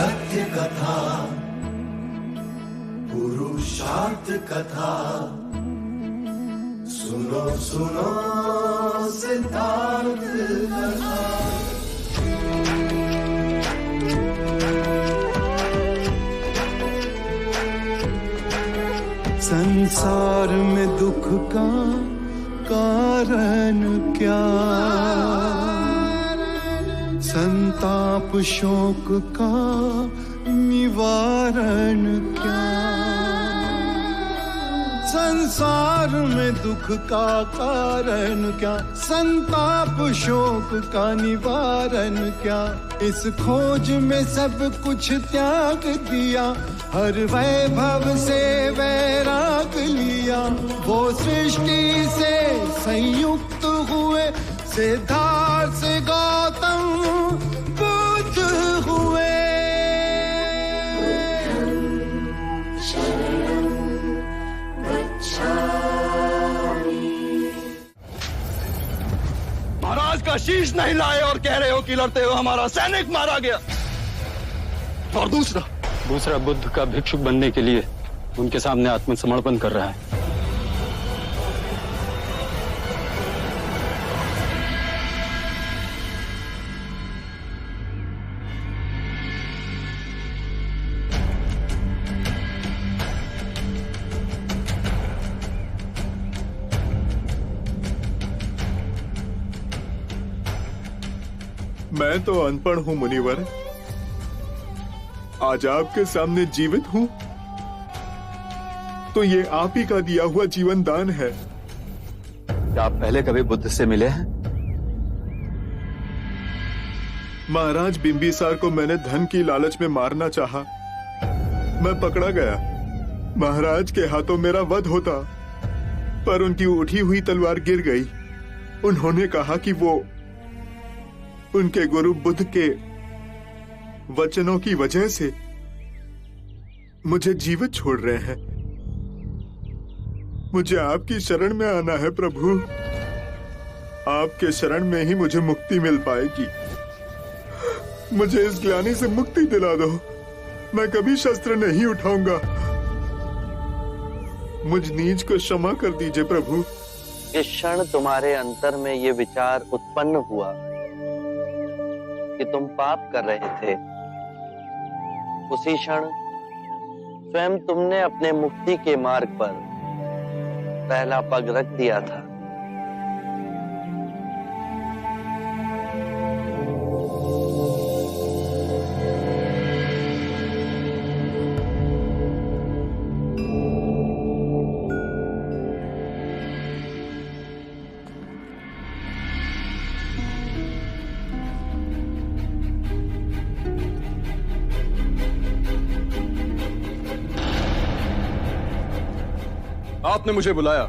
सत्य कथा, पुरुषार्थ कथा, सुनो सुनो सिद्धार्थ कथा। संसार में दुख का कारण क्या, संताप शोक का निवारण क्या। संसार में दुख का कारण क्या, संताप शोक का निवारण क्या। इस खोज में सब कुछ त्याग दिया, हर वैभव से वैराग लिया। वो सृष्टि से संयुक्त हुए, सिद्धार्थ से गौतम बुद्ध हुए। महाराज का शीश नहीं लाए और कह रहे हो कि लड़ते हो हमारा सैनिक मारा गया। और दूसरा बुद्ध का भिक्षुक बनने के लिए उनके सामने आत्मसमर्पण कर रहा है। मैं तो अनपढ़ हूँ मुनिवर, आज आपके सामने जीवित हूँ तो ये आप ही का दिया हुआ जीवन दान है। क्या आप पहले कभी बुद्ध से मिले हैं? महाराज बिंबिसार को मैंने धन की लालच में मारना चाहा, मैं पकड़ा गया। महाराज के हाथों मेरा वध होता, पर उनकी उठी हुई तलवार गिर गई। उन्होंने कहा कि वो उनके गुरु बुद्ध के वचनों की वजह से मुझे जीवित छोड़ रहे हैं। मुझे आपकी शरण में आना है प्रभु, आपके शरण में ही मुझे मुक्ति मिल पाएगी। मुझे इस ग्लानि से मुक्ति दिला दो, मैं कभी शस्त्र नहीं उठाऊंगा। मुझ नीच को क्षमा कर दीजिए प्रभु। इस क्षण तुम्हारे अंतर में ये विचार उत्पन्न हुआ कि तुम पाप कर रहे थे, उसी क्षण स्वयं तुमने अपने मुक्ति के मार्ग पर पहला पग रख दिया था। आपने मुझे बुलाया।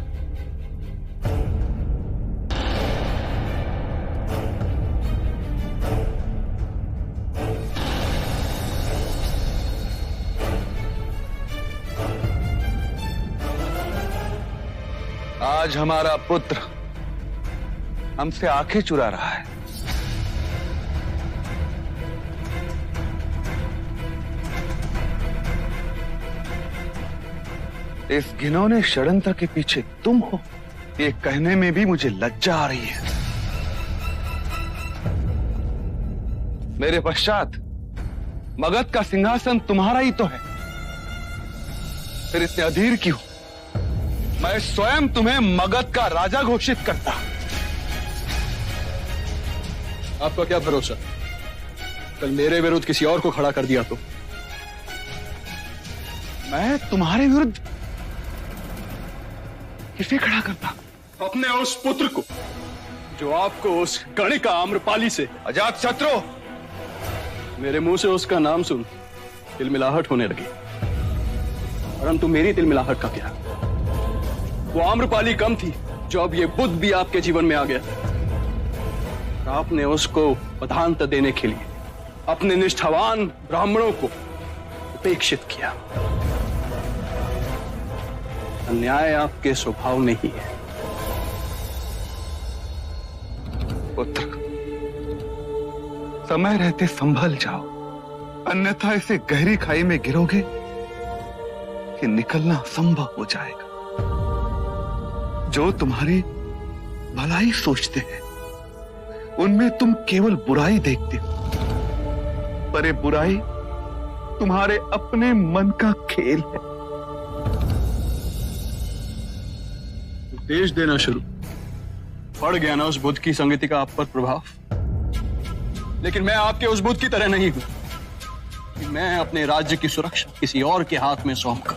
आज हमारा पुत्र हमसे आंखें चुरा रहा है। इस घिनौने षड्यंत्र के पीछे तुम हो, ये कहने में भी मुझे लज्जा आ रही है। मेरे पश्चात मगध का सिंहासन तुम्हारा ही तो है, फिर इतने अधीर क्यों? मैं स्वयं तुम्हें मगध का राजा घोषित करता। आपका क्या भरोसा, कल मेरे विरुद्ध किसी और को खड़ा कर दिया तो? मैं तुम्हारे विरुद्ध किसे खड़ा करता? अपने उस पुत्र को जो आपको उस गणिका आम्रपाली से अजात शत्रु। मेरे मुंह से उसका नाम सुन तिलमिलाहट होने लगी, परंतु मेरी तिलमिलाहट का क्या? वो आम्रपाली कम थी जो अब ये बुद्ध भी आपके जीवन में आ गया। आपने उसको प्रधानता देने के लिए अपने निष्ठावान ब्राह्मणों को उपेक्षित किया। अन्याय आपके स्वभाव में ही है। पुत्र, समय रहते संभल जाओ, अन्यथा इसे गहरी खाई में गिरोगे कि निकलना असंभव हो जाएगा। जो तुम्हारी भलाई सोचते हैं उनमें तुम केवल बुराई देखते हो, पर ये बुराई तुम्हारे अपने मन का खेल है। उपदेश देना शुरू, पड़ गया ना उस बुद्ध की संगति का आप पर प्रभाव। लेकिन मैं आपके उस बुद्ध की तरह नहीं हूं कि मैं अपने राज्य की सुरक्षा किसी और के हाथ में सौंपकर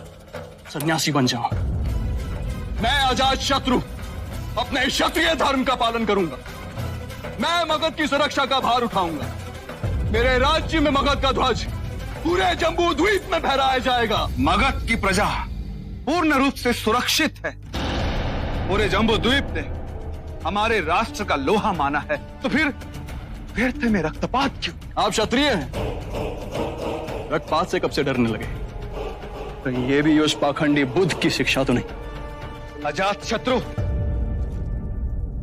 सन्यासी बन जाऊं। मैं अजात शत्रु अपने क्षत्रिय धर्म का पालन करूंगा। मैं मगध की सुरक्षा का भार उठाऊंगा। मेरे राज्य में मगध का ध्वज पूरे जम्बू द्वीप में फहराया जाएगा। मगध की प्रजा पूर्ण रूप से सुरक्षित है। पूरे जम्बू द्वीप ने हमारे राष्ट्र का लोहा माना है, तो फिर व्यर्थ में रक्तपात क्यों? आप क्षत्रिय हैं, रक्तपात से कब से डरने लगे? कहीं ये भी उस पाखंडी बुद्ध की शिक्षा तो नहीं? अजात शत्रु,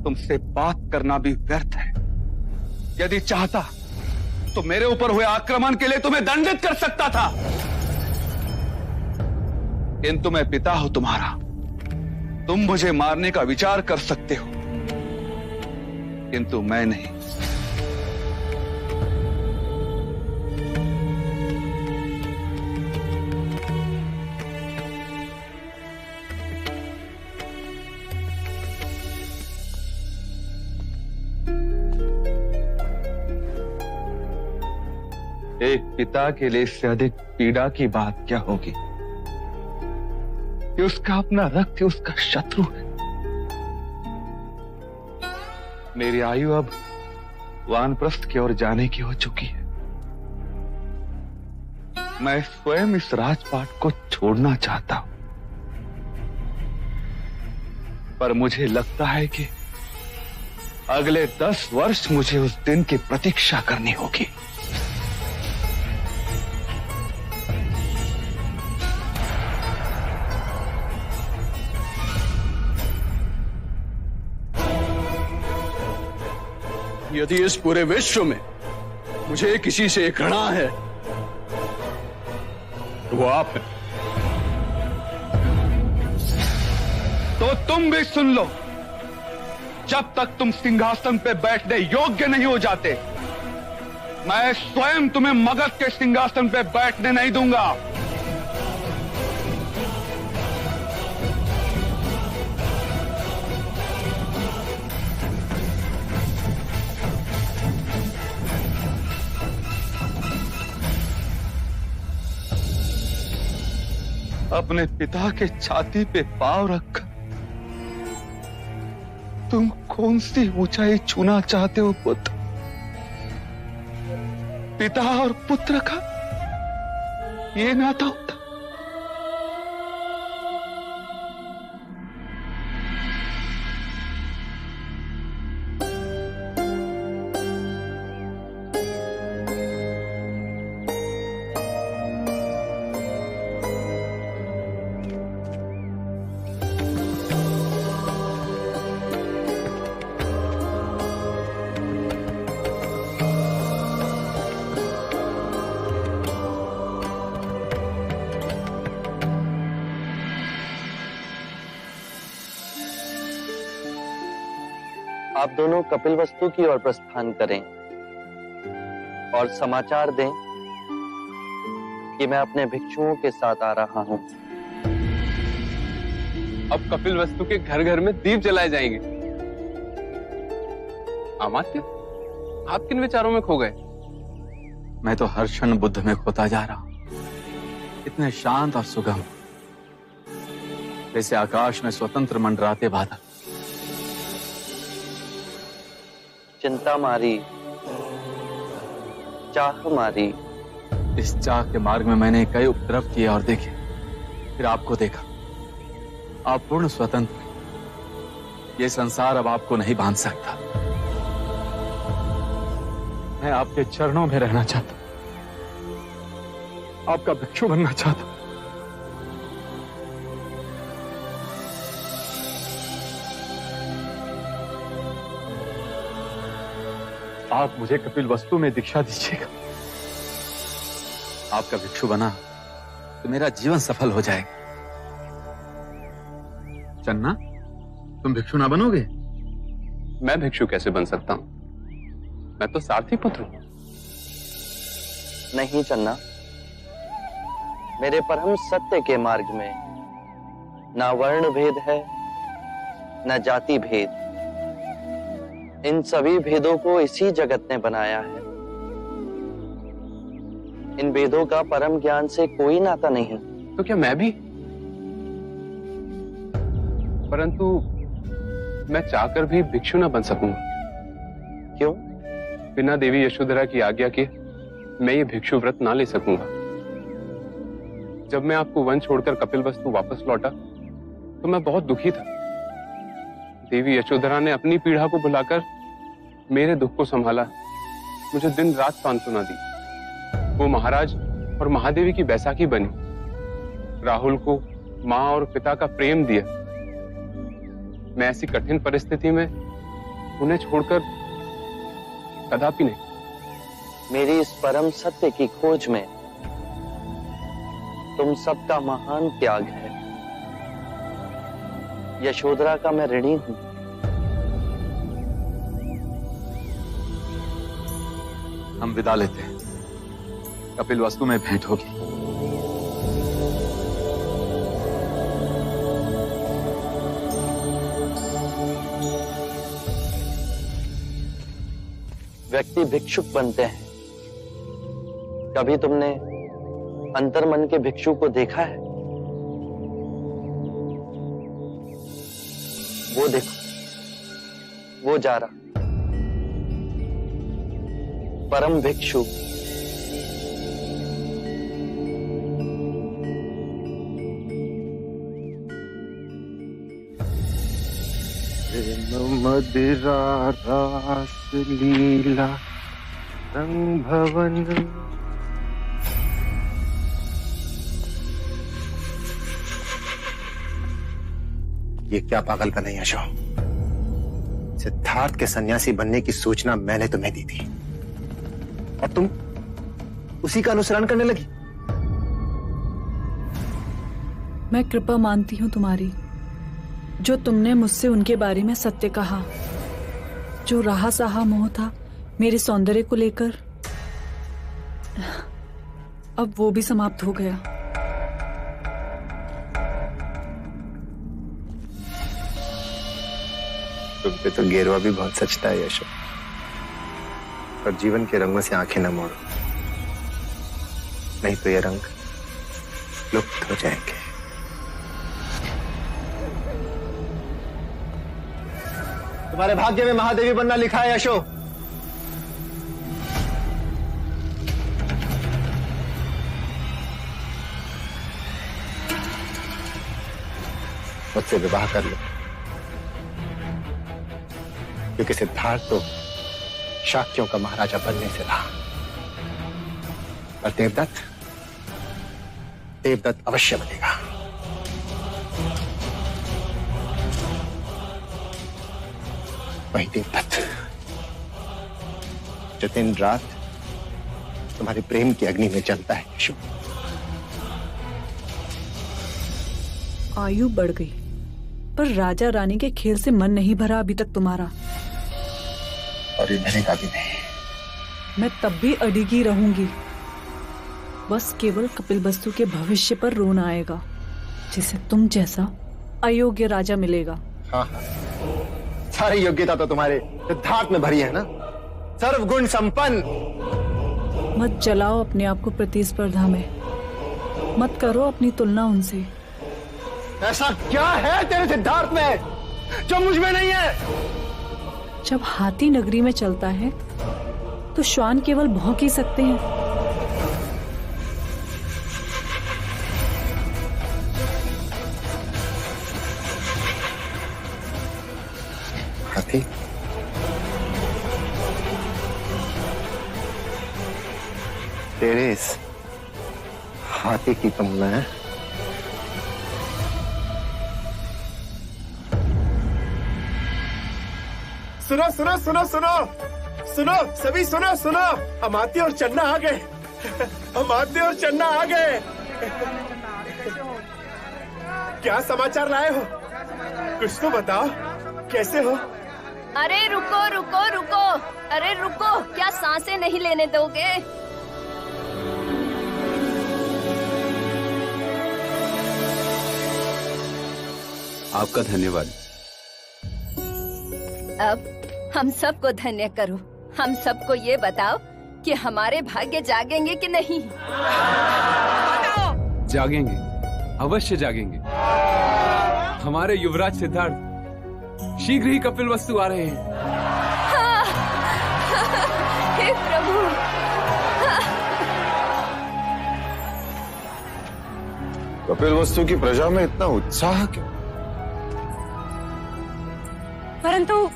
तुमसे बात करना भी व्यर्थ है। यदि चाहता तो मेरे ऊपर हुए आक्रमण के लिए तुम्हें दंडित कर सकता था, किंतु मैं पिता हूं तुम्हारा। तुम मुझे मारने का विचार कर सकते हो, किंतु मैं नहीं। एक पिता के लिए इससे अधिक पीड़ा की बात क्या होगी कि उसका अपना रक्त उसका शत्रु है। मेरी आयु अब वानप्रस्थ की ओर जाने की हो चुकी है। मैं स्वयं इस राजपाट को छोड़ना चाहता हूं, पर मुझे लगता है कि अगले 10 वर्ष मुझे उस दिन की प्रतीक्षा करनी होगी। यदि इस पूरे विश्व में मुझे किसी से घृणा है तो वो आप हैं। तो तुम भी सुन लो, जब तक तुम सिंहासन पे बैठने योग्य नहीं हो जाते, मैं स्वयं तुम्हें मगध के सिंहासन पे बैठने नहीं दूंगा। अपने पिता के छाती पे पांव रखकर तुम कौन सी ऊंचाई छूना चाहते हो पुत्र? पिता और पुत्र का ये नाता होता। आप दोनों कपिलवस्तु की ओर प्रस्थान करें और समाचार दें कि मैं अपने भिक्षुओं के साथ आ रहा हूं। अब कपिलवस्तु के घर घर में दीप जलाए जाएंगे। अमात्य, आप किन विचारों में खो गए? मैं तो हर क्षण बुद्ध में खोता जा रहा हूं। इतने शांत और सुगम, जैसे आकाश में स्वतंत्र मंडराते बादल। चिंता मारी, चाह मारी। इस चाह के मार्ग में मैंने कई उपद्रव किए और देखे, फिर आपको देखा। आप पूर्ण स्वतंत्र। ये संसार अब आपको नहीं बांध सकता। मैं आपके चरणों में रहना चाहता हूं, आपका भिक्षु बनना चाहता हूं। आप मुझे कपिलवस्तु में दीक्षा दीजिएगा। आपका भिक्षु बना तो मेरा जीवन सफल हो जाएगा। चन्ना, तुम भिक्षु ना बनोगे? मैं भिक्षु कैसे बन सकता हूं? मैं तो सारथी पुत्र हूं। नहीं चन्ना, मेरे परम सत्य के मार्ग में ना वर्ण भेद है, ना जाति भेद। इन सभी भेदों को इसी जगत ने बनाया है। इन भेदों का परम ज्ञान से कोई नाता नहीं। तो क्या मैं भी? परंतु मैं चाहकर भी भिक्षु ना बन सकूंगा। क्यों? बिना देवी यशोधरा की आज्ञा के मैं ये भिक्षु व्रत ना ले सकूंगा। जब मैं आपको वन छोड़कर कपिलवस्तु वापस लौटा तो मैं बहुत दुखी था। देवी यशोधरा ने अपनी पीड़ा को बुलाकर मेरे दुख को संभाला, मुझे दिन रात सांत्वना दी। वो महाराज और महादेवी की बैसाखी बनी, राहुल को माँ और पिता का प्रेम दिया। मैं ऐसी कठिन परिस्थिति में उन्हें छोड़कर कदापि नहीं। मेरी इस परम सत्य की खोज में तुम सबका महान त्याग है। यशोधरा का मैं ऋणी हूं। हम विदा लेते हैं, कपिलवस्तु में भेंट होगी। व्यक्ति भिक्षुक बनते हैं। कभी तुमने अंतर्मन के भिक्षु को देखा है? वो देखो, वो जा रहा परम भिक्षु। मदिरा रास लीला रंग भवन। ये क्या पागलपन है यशो? सिद्धार्थ के सन्यासी बनने की सूचना मैंने तुम्हें दी थी और तुम उसी का अनुसरण करने लगी। मैं कृपा मानती हूं तुम्हारी, जो तुमने मुझसे उनके बारे में सत्य कहा। जो रहा सहा मोह था मेरे सौंदर्य को लेकर, अब वो भी समाप्त हो गया। तुम पे तो गेरुआ भी बहुत सचता है यशो, पर जीवन के रंगों से आंखें न मोड़ो, नहीं तो ये रंग लुप्त हो जाएंगे। तुम्हारे भाग्य में महादेवी बनना लिखा है यशो। मुझसे विवाह कर लो, क्योंकि सिद्धार्थ तो शाक्यों का महाराजा बनने से रहा, और देवदत्त अवश्य बनेगा। वही देवदत्त जो दिन रात तुम्हारे प्रेम की अग्नि में जलता है यशो। आयु बढ़ गई, पर राजा रानी के खेल से मन नहीं भरा अभी तक तुम्हारा। और ये मैंने कहा भी नहीं। मैं तब भी अडिगी रहूंगी, बस केवल कपिलवस्तु के भविष्य पर रोना आएगा, जिसे तुम जैसा अयोग्य राजा मिलेगा। हाँ, सारी योग्यता तो तुम्हारे सिद्धार्थ में भरी है ना, सर्वगुण संपन्न। मत जलाओ अपने आप को प्रतिस्पर्धा में, मत करो अपनी तुलना उनसे। ऐसा क्या है तेरे सिद्धार्थ में जो मुझ में नहीं है? जब हाथी नगरी में चलता है तो श्वान केवल भौंक ही सकते हैं। हाथी? तेरे इस हाथी की तुम मैं सुनो सुनो सुनो सुनो सुनो, सभी सुनो सुनो, अमात्य और चन्ना आ गए। अमात्य और चन्ना आ गए। क्या समाचार लाए हो? कुछ तो बताओ, कैसे हो? अरे रुको रुको रुको, अरे रुको, क्या सांसें नहीं लेने दोगे? आपका धन्यवाद। अब हम सबको धन्य करो। हम सबको ये बताओ कि हमारे भाग्य जागेंगे कि नहीं? जागेंगे, अवश्य जागेंगे। हमारे युवराज सिद्धार्थ शीघ्र ही कपिलवस्तु आ रहे हैं। हे प्रभु। कपिलवस्तु की प्रजा में इतना उत्साह क्यों? परंतु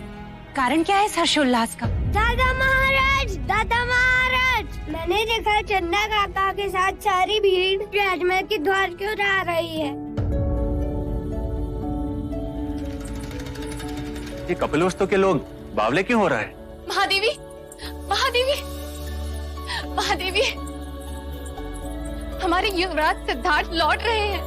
कारण क्या है इस हर्षोल्लास का? दादा महाराज, दादा महाराज, मैंने देखा चन्ना काका के साथ सारी भीड़ राजमहल के द्वार की ओर आ रही है। ये कपिलवस्तु के लोग बावले क्यों हो रहे हैं? महादेवी, महादेवी, महादेवी, हमारे युवराज सिद्धार्थ लौट रहे हैं।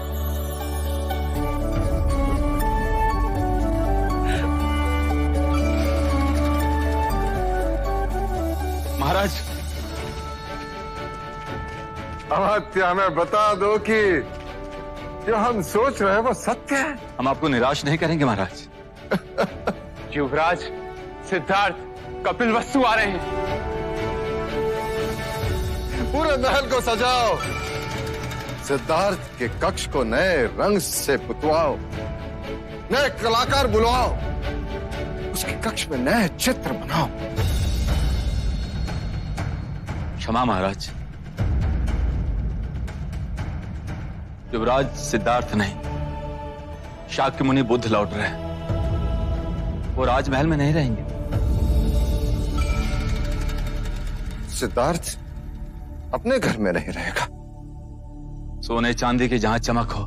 महाराज, अमात्य, हमें बता दो कि जो हम सोच रहे हैं वो सत्य है। हम आपको निराश नहीं करेंगे महाराज। युवराज सिद्धार्थ कपिलवस्तु आ रहे हैं। पूरे महल को सजाओ, सिद्धार्थ के कक्ष को नए रंग से पुतवाओ, नए कलाकार बुलाओ, उसके कक्ष में नए चित्र बनाओ। क्षमा महाराज, युवराज सिद्धार्थ नहीं, शाक्य मुनि बुद्ध लौट रहे हैं। वो राजमहल में नहीं रहेंगे। सिद्धार्थ अपने घर में नहीं रहेगा। सोने चांदी की जहां चमक हो,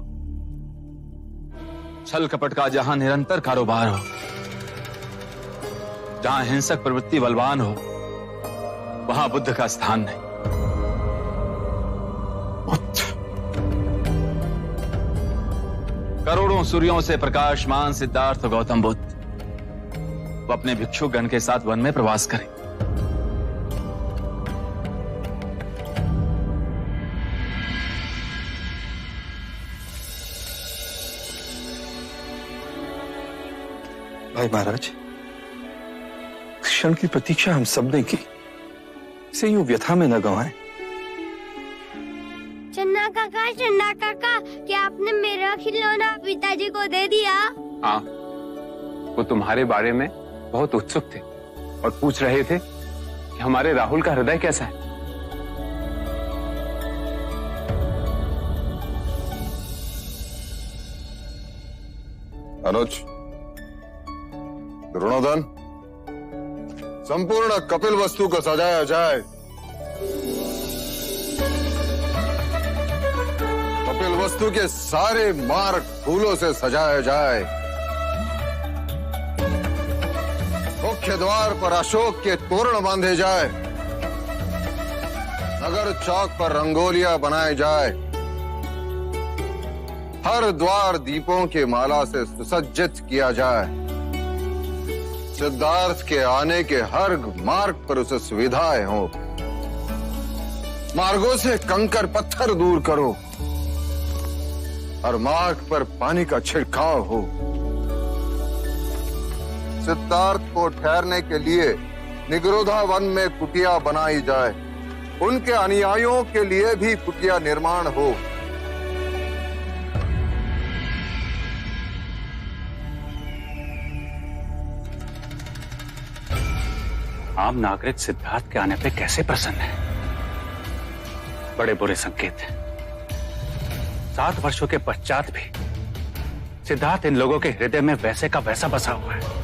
छल कपट का जहां निरंतर कारोबार हो, जहां हिंसक प्रवृत्ति बलवान हो, वहां बुद्ध का स्थान नहीं। करोड़ों सूर्यों से प्रकाशमान सिद्धार्थ गौतम बुद्ध वो अपने भिक्षु गण के साथ वन में प्रवास करें। भाई महाराज, क्षण की प्रतीक्षा हम सब ने की, इसे यूं व्यथा में न गंवाएं। चन्ना काका, क्या आपने मेरा खिलौना पिताजी को दे दिया? हाँ, वो तुम्हारे बारे में बहुत उत्सुक थे और पूछ रहे थे कि हमारे राहुल का हृदय कैसा है। अनुज, ऋणोधन, संपूर्ण कपिलवस्तु को सजाया जाए। कपिलवस्तु के सारे मार्ग फूलों से सजाया जाए। मुख्य द्वार पर अशोक के तोरण बांधे जाए। नगर चौक पर रंगोलियां बनाई जाए। हर द्वार दीपों की माला से सुसज्जित किया जाए। सिद्धार्थ के आने के हर मार्ग पर उसे सुविधाएं हो। मार्गों से कंकर पत्थर दूर करो। हर मार्ग पर पानी का छिड़काव हो। सिद्धार्थ को ठहरने के लिए निगरोधा वन में कुटिया बनाई जाए। उनके अनुयायियों के लिए भी कुटिया निर्माण हो। आम नागरिक सिद्धार्थ के आने पे कैसे प्रसन्न है? बड़े बुरे संकेत हैं। 7 वर्षों के पश्चात भी सिद्धार्थ इन लोगों के हृदय में वैसे का वैसा बसा हुआ है।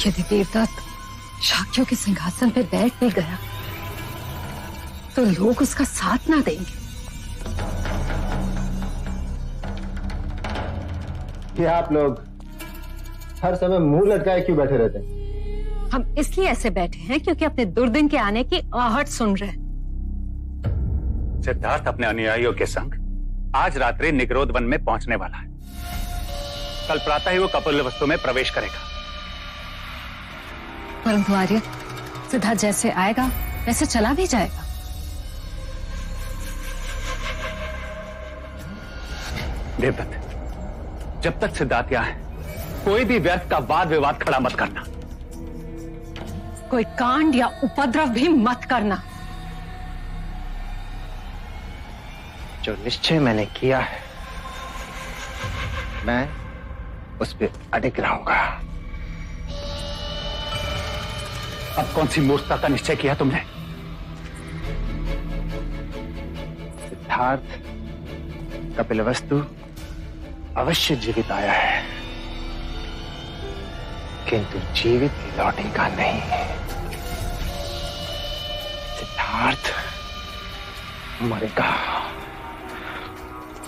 यदि देवदत्त शाक्यों के सिंहासन पर बैठ भी गया तो लोग उसका साथ ना देंगे। कि आप लोग हर समय मुंह लटकाए क्यों बैठे रहते हैं? हम इसलिए ऐसे बैठे हैं क्योंकि अपने दुर्दिन के आने की आहट सुन रहे हैं। सिद्धार्थ अपने अनुयायियों के संग आज रात्रि निगरोध वन में पहुंचने वाला है। कल प्रातः ही वो कपिलवस्तु में प्रवेश करेगा। परंतु आर्य, सिद्धार्थ जैसे आएगा वैसे चला भी जाएगा। देवदत्त, जब तक सिद्धार्थ यहाँ है कोई भी व्यर्थ का वाद विवाद खड़ा मत करना। कोई कांड या उपद्रव भी मत करना। जो निश्चय मैंने किया है मैं उस पर अडिग रहूंगा। अब कौन सी मूर्खता का निश्चय किया तुमने? सिद्धार्थ कपिलवस्तु अवश्य जीवित आया है, किंतु जीवित लौटेगा नहीं। सिद्धार्थ मरेगा,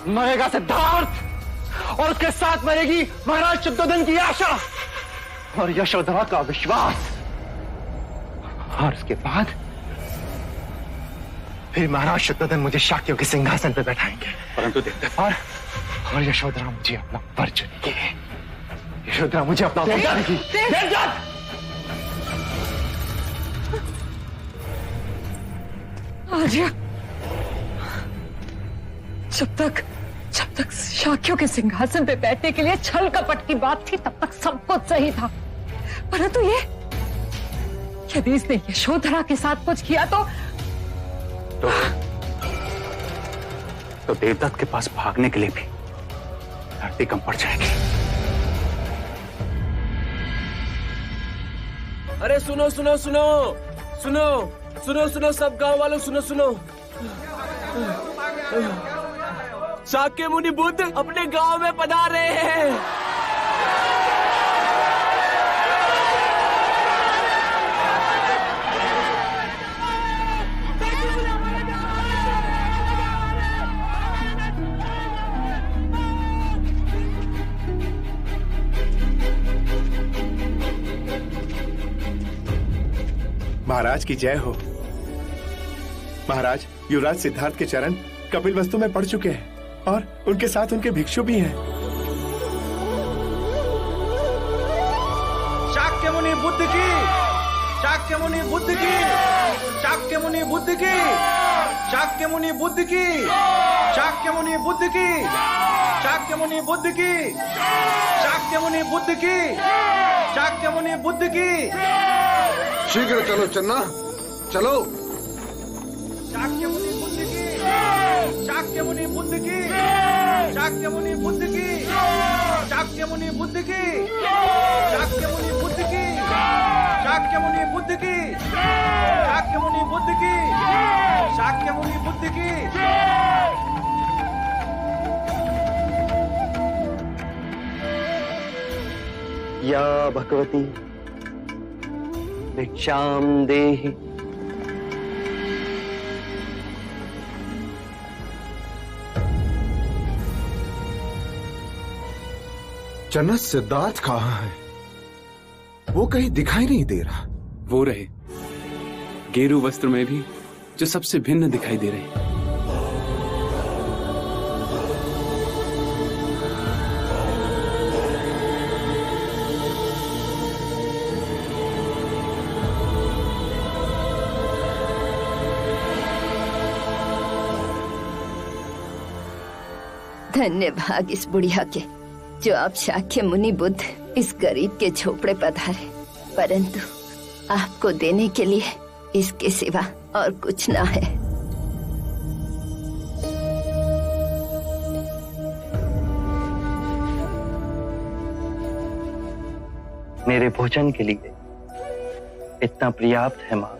मरेगा सिद्धार्थ, और उसके साथ मरेगी महाराज शुद्धोधन की आशा और यशोधरा का विश्वास। और उसके बाद फिर महाराज शुद्धोधन मुझे शाक्यों के सिंहासन पर बैठाएंगे। परंतु देवदत्त, और यशोधरा मुझे अपना वर चुनेगी। यशोधरा मुझे अपना वर चुनेगी। आर्य, जब तक शाक्यों के सिंहासन पे बैठने के लिए छल कपट की बात थी तब तक सब कुछ सही था। परंतु यदि इसने यशोधरा के साथ कुछ किया तो देवदत्त के पास भागने के लिए भी धरती कम पड़ जाएगी। अरे सुनो सुनो सुनो सुनो सुनो सुनो, सब गांव वालों सुनो सुनो। शाक्य मुनि बुद्ध अपने गांव में पधार रहे हैं। महाराज की जय हो। महाराज, युवराज सिद्धार्थ के चरण कपिलवस्तु में पड़ चुके हैं और उनके साथ उनके भिक्षु भी हैं। शाक्य मुनि बुद्ध की, शाक्य मुनि बुद्ध की, शाक्य मुनि बुद्ध की, शाक्य मुनि बुद्ध की, शाक्य मुनि बुद्ध की, शाक्य मुनि बुद्ध की, शाक्य मुनि बुद्ध की, शाक्य मुनि बुद्ध की। शीघ्र चलो चन्ना, चलो। शाक्य मुनि बुद्ध की, शाक्य मुनि बुद्ध की, शाक्य मुनि बुद्ध की, शाक्य मुनि बुद्ध की, शाक्य मुनि बुद्ध की, शाक्य मुनि बुद्ध की, शाक्य मुनि बुद्ध की, शाक्य मुनि बुद्ध की। या भगवती भिक्षाम देहि। चन्ना, सिद्धार्थ कहाँ है? वो कहीं दिखाई नहीं दे रहा। वो रहे गेरू वस्त्र में भी जो सबसे भिन्न दिखाई दे रहे। धन्य भाग इस बुढ़िया के जो आप शाक्य मुनि बुद्ध इस गरीब के झोपड़े पधारे, परंतु आपको देने के लिए इसके सिवा और कुछ ना है। मेरे भोजन के लिए इतना पर्याप्त है मां।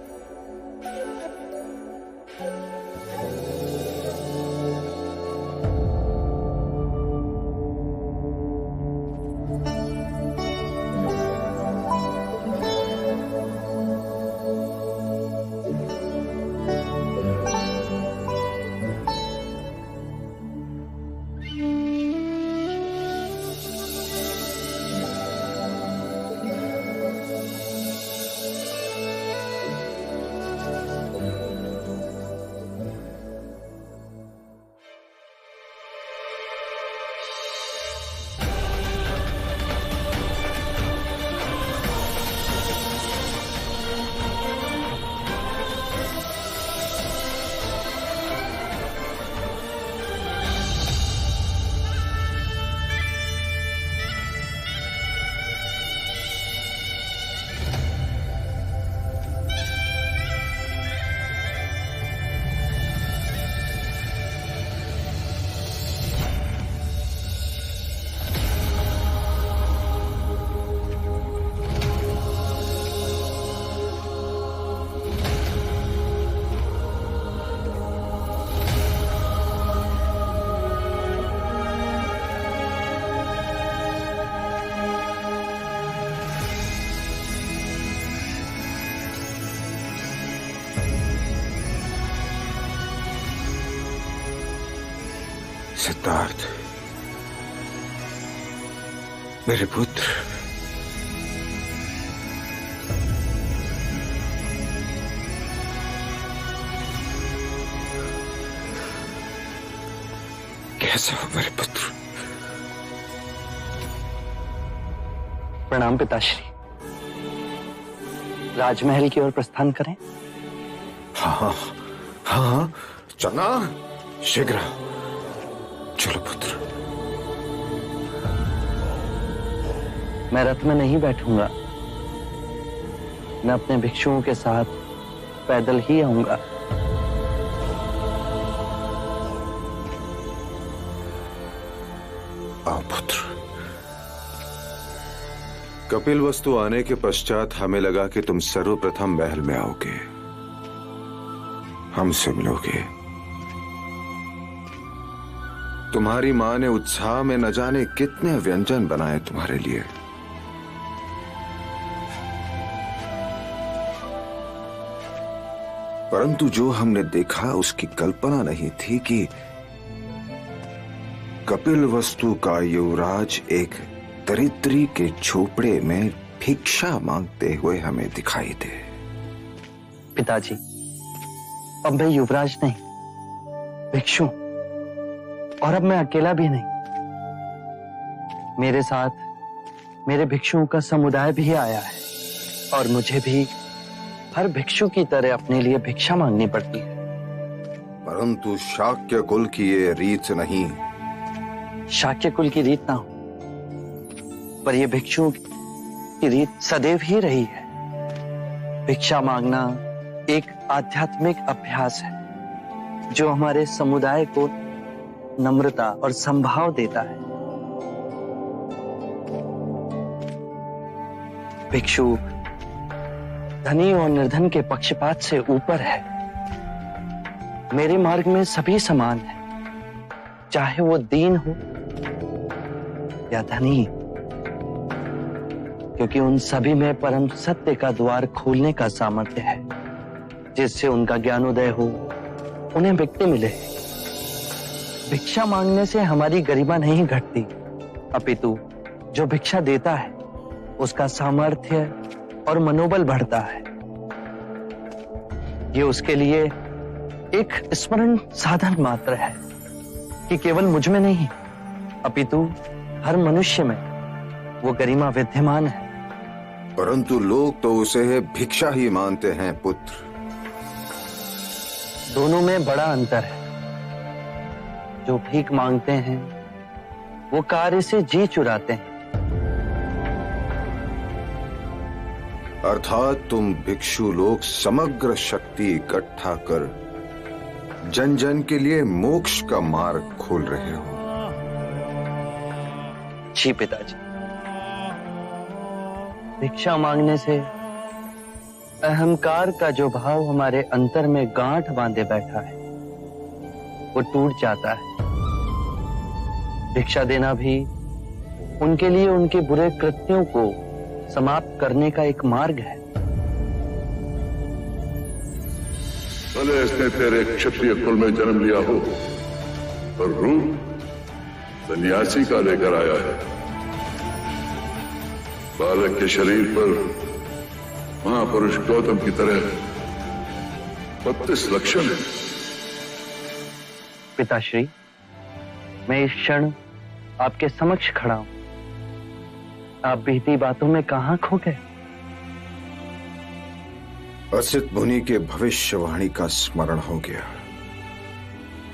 सिद्धार्थ, मेरे पुत्र, कैसे हो मेरे पुत्र? प्रणाम पिताश्री। राजमहल की ओर प्रस्थान करें? हाँ हाँ, चलना शीघ्र। चलो पुत्र। मैं रथ में नहीं बैठूंगा, मैं अपने भिक्षुओं के साथ पैदल ही आऊंगा। आओ पुत्र। कपिल वस्तु आने के पश्चात हमें लगा कि तुम सर्वप्रथम महल में आओगे, हमसे मिलोगे। तुम्हारी मां ने उत्साह में न जाने कितने व्यंजन बनाए तुम्हारे लिए। परंतु जो हमने देखा उसकी कल्पना नहीं थी कि कपिल वस्तु का युवराज एक दरिद्री के झोपड़े में भिक्षा मांगते हुए हमें दिखाई दे। पिताजी, अब मैं युवराज नहीं, भिक्षु, और अब मैं अकेला भी नहीं। मेरे साथ मेरे भिक्षुओं का समुदाय भी आया है और मुझे भी हर भिक्षु की तरह अपने लिए भिक्षा मांगनी पड़ती है। परंतु शाक्य कुल की ये रीत नहीं। शाक्य कुल की रीत ना हो, पर यह भिक्षुओं की रीत सदैव ही रही है। भिक्षा मांगना एक आध्यात्मिक अभ्यास है जो हमारे समुदाय को नम्रता और संभाव देता है। भिक्षु धनी और निर्धन के पक्षपात से ऊपर है। मेरे मार्ग में सभी समान है, चाहे वो दीन हो या धनी, क्योंकि उन सभी में परम सत्य का द्वार खोलने का सामर्थ्य है, जिससे उनका ज्ञानोदय हो, उन्हें मुक्ति मिले। भिक्षा मांगने से हमारी गरिमा नहीं घटती, अपितु जो भिक्षा देता है उसका सामर्थ्य और मनोबल बढ़ता है। ये उसके लिए एक स्मरण साधन मात्र है कि केवल मुझ में नहीं, अपितु हर मनुष्य में वो गरिमा विद्यमान है। परंतु लोग तो उसे भिक्षा ही मानते हैं पुत्र। दोनों में बड़ा अंतर है। जो भीख मांगते हैं वो कार्य से जी चुराते हैं। अर्थात तुम भिक्षु लोग समग्र शक्ति इकट्ठा कर जन जन के लिए मोक्ष का मार्ग खोल रहे हो। जी पिताजी, भिक्षा मांगने से अहंकार का जो भाव हमारे अंतर में गांठ बांधे बैठा है वो टूट जाता है। भिक्षा देना भी उनके लिए उनके बुरे कृत्यों को समाप्त करने का एक मार्ग है। भले इसने तेरे क्षत्रिय कुल में जन्म लिया हो, पर रूप सन्यासी का लेकर आया है। बालक के शरीर पर महापुरुष गौतम की तरह 32 लक्षण है। पिताश्री, मैं इस क्षण आपके समक्ष खड़ा हूं। आप बीती बातों में कहां खो गए? असित मुनि के भविष्यवाणी का स्मरण हो गया।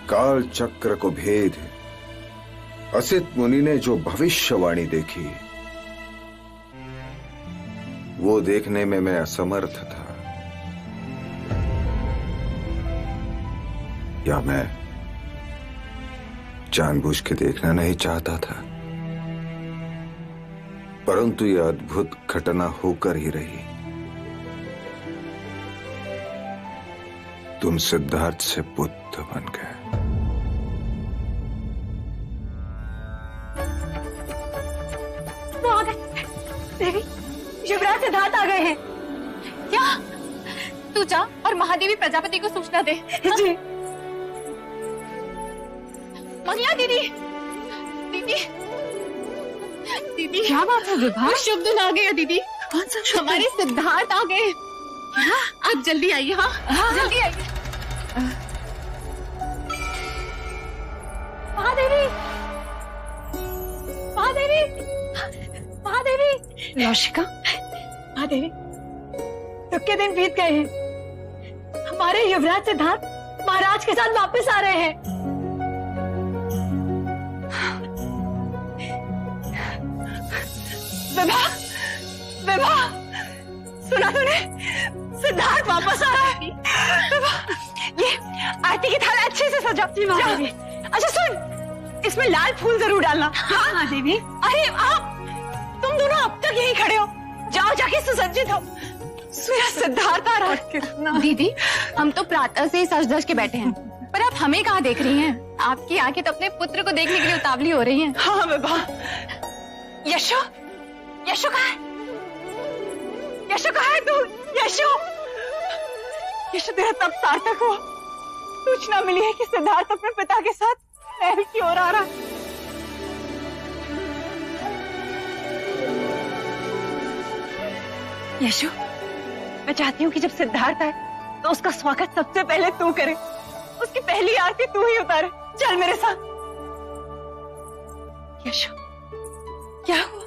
काल चक्र को भेद असित मुनि ने जो भविष्यवाणी देखी वो देखने में मैं असमर्थ था, या मैं जानबूझ के देखना नहीं चाहता था। परंतु यह अद्भुत घटना होकर ही रही। तुम सिद्धार्थ से पुत्र बन गए। वो आ गए। देवी, युवराज सिद्धार्थ आ गए हैं। क्या? तू जा और महादेवी प्रजापति को सूचना दे। जी। मंगला दीदी, दीदी, दीदी क्या बात है विभा? शुभ दिन आ गया दीदी। कौन सा शुभ दिन? हमारे सिद्धार्थ आ गए। आप जल्दी आइए। हाँ जल्दी आइए। महादेवी, महादेवी, महादेवी, लौशिका, महादेवी, दुख के दिन बीत गए हैं। हमारे युवराज सिद्धार्थ महाराज के साथ वापस आ रहे हैं। विभा, विभा, सुना तूने? सिद्धार्थ वापस आ रहा है। विभा, ये आरती की थाला अच्छे से सजा। महादेवी, अच्छा सुन, इसमें लाल फूल जरूर डालना। हाँ महादेवी। अरे आप तुम दोनों अब तक यहीं खड़े हो, जाओ जाके सुसज्जित हो। मेरा सिद्धार्थ आ रहा है। दीदी, हम तो प्रातः से ही सज धज के बैठे हैं, पर आप हमें कहाँ देख रही हैं? आपकी आंखें तो अपने पुत्र को देखने के लिए उतावली हो रही हैं। हाँ विभा। यशो, यशो कहाँ है? यशो कहाँ है तू? यशो, यशो तेरा तब सार्थक हुआ। सूचना मिली है कि सिद्धार्थ अपने पिता के साथ महल की ओर आ रहा है। यशो, मैं चाहती हूँ कि जब सिद्धार्थ आए तो उसका स्वागत सबसे पहले तू करे, उसकी पहली आरती तू ही उतारे। चल मेरे साथ। यशो, क्या हुआ?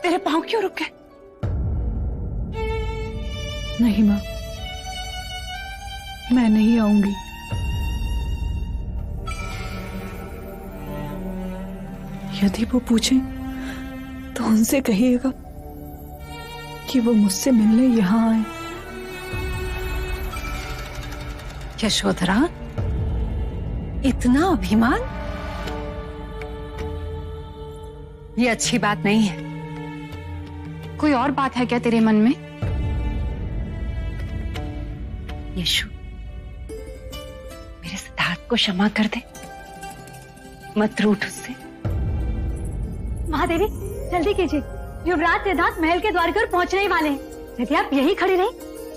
तेरे पांव क्यों रुक गए? नहीं माँ, मैं नहीं आऊंगी। यदि वो पूछें तो उनसे कहिएगा कि वो मुझसे मिलने यहाँ आए। यशोधरा, इतना अभिमान? ये अच्छी बात नहीं है। कोई और बात है क्या तेरे मन में? यशु, मेरे सिद्धार्थ को क्षमा कर दे, मत रूठ उससे। महादेवी, जल्दी कीजिए, युवराज सिद्धार्थ महल के द्वार पर पहुंचने ही वाले हैं। यदि आप यही खड़ी रही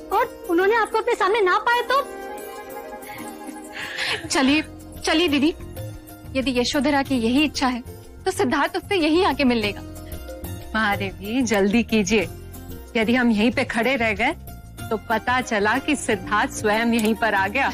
और उन्होंने आपको अपने सामने ना पाए तो? चलिए चलिए दीदी, यदि यशोधरा की यही इच्छा है तो सिद्धार्थ उससे यही आके मिल लेगा। महादेवी, जल्दी कीजिए। यदि हम यहीं पे खड़े रह गए तो पता चला कि सिद्धार्थ स्वयं यहीं पर आ गया।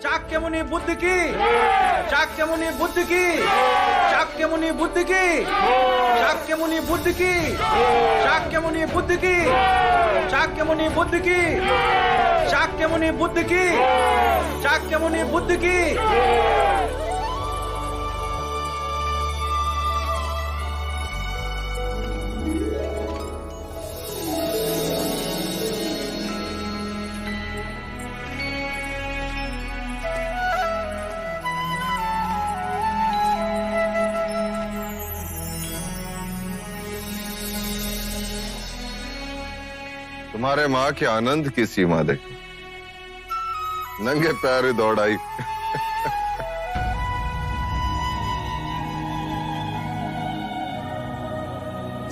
चाक्य मुनि बुद्ध की, चाक्य मुनि बुद्ध की, चाक्य मुनि बुद्ध की, चाक्य मुनि बुद्ध की, चाक्य मुनि बुद्ध की, चाक्य मुनि बुद्ध की, चाक्य मुनि बुद्ध की, चाक्य मुनि बुद्ध की। तुम्हारे माँ के आनंद की सीमा देखो, नंगे पैर दौड़ आई।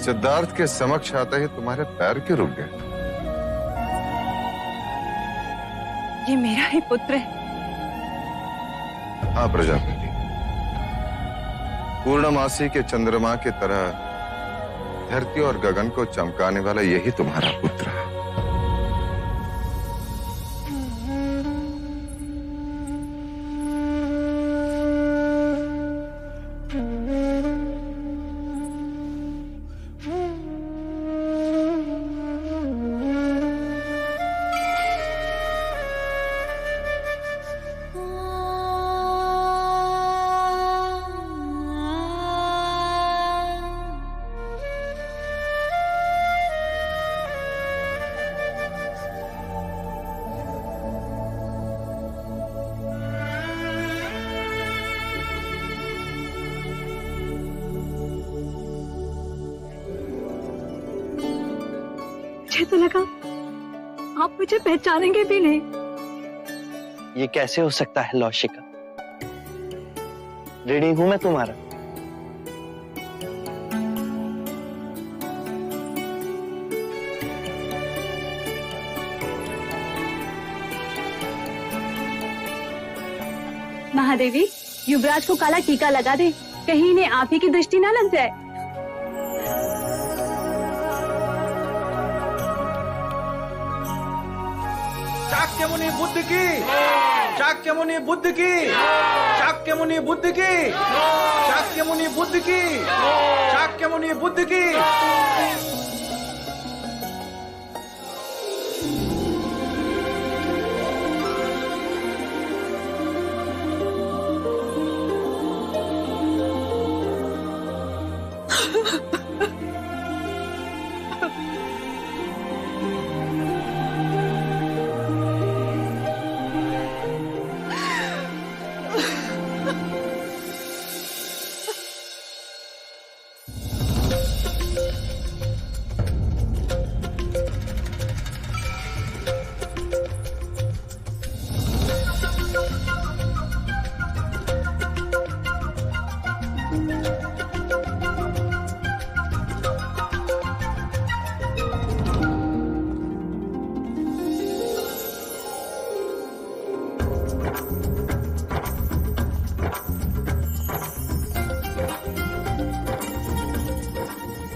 सिद्धार्थ के समक्ष आते ही तुम्हारे पैर क्यों रुक गए? ये मेरा ही पुत्र है। हाँ प्रजापति, पूर्णमासी के चंद्रमा की तरह धरती और गगन को चमकाने वाला यही तुम्हारा पुत्र है। मुझे तो लगा आप मुझे पहचानेंगे भी नहीं। ये कैसे हो सकता है लौशिका? रेडी हूं मैं तुम्हारा। महादेवी, युवराज को काला टीका लगा दे, कहीं इन्हें आप ही की दृष्टि ना लग जाए। शाक्य मुनि बुद्ध की, शाक्य मुनि बुद्ध की, शाक्य मुनि बुद्ध की, शाक्य मुनि बुद्ध की, शाक्य मुनि बुद्ध की।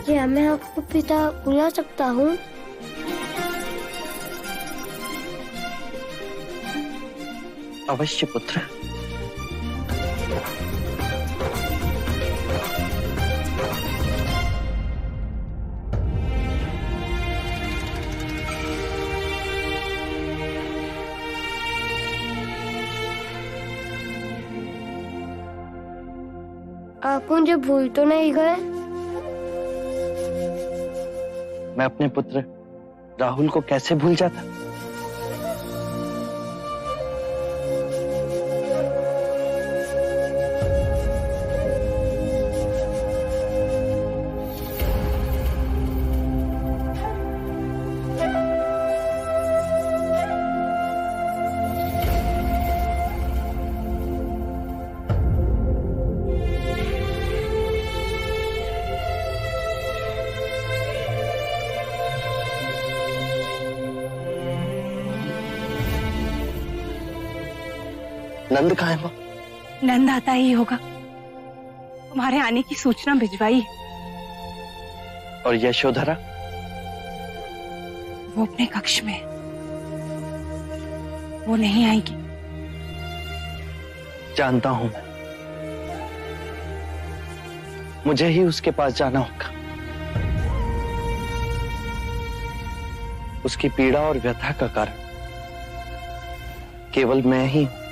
क्या मैं आपको पिता बुला सकता हूँ? अवश्य पुत्र। आप मुझे भूल तो नहीं गए? मैं अपने पुत्र राहुल को कैसे भूल जाता? नंद कहाँ है? वो नंद आता ही होगा, तुम्हारे आने की सूचना भिजवाई है। और यशोधरा? वो अपने कक्ष में, वो नहीं आएगी। जानता हूं मैं, मुझे ही उसके पास जाना होगा। उसकी पीड़ा और व्यथा का कारण केवल मैं ही हूं।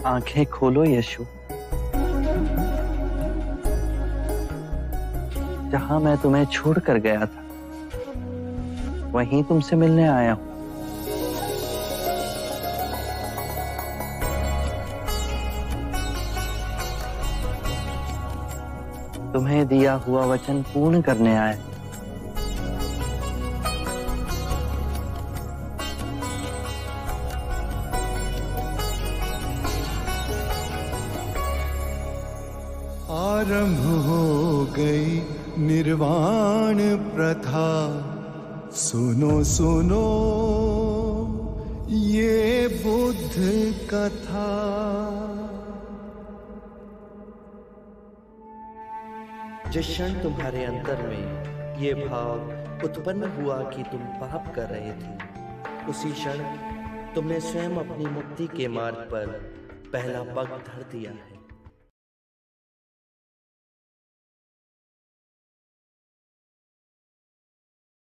आंखें खोलो यशु। जहां मैं तुम्हें छोड़कर गया था वहीं तुमसे मिलने आया हूं। तुम्हें दिया हुआ वचन पूर्ण करने आया। आरंभ हो गई निर्वाण प्रथा, सुनो सुनो ये बुद्ध कथा। जिस क्षण तुम्हारे अंतर में ये भाव उत्पन्न हुआ कि तुम पाप कर रहे थे, उसी क्षण तुमने स्वयं अपनी मुक्ति के मार्ग पर पहला पग धर दिया है।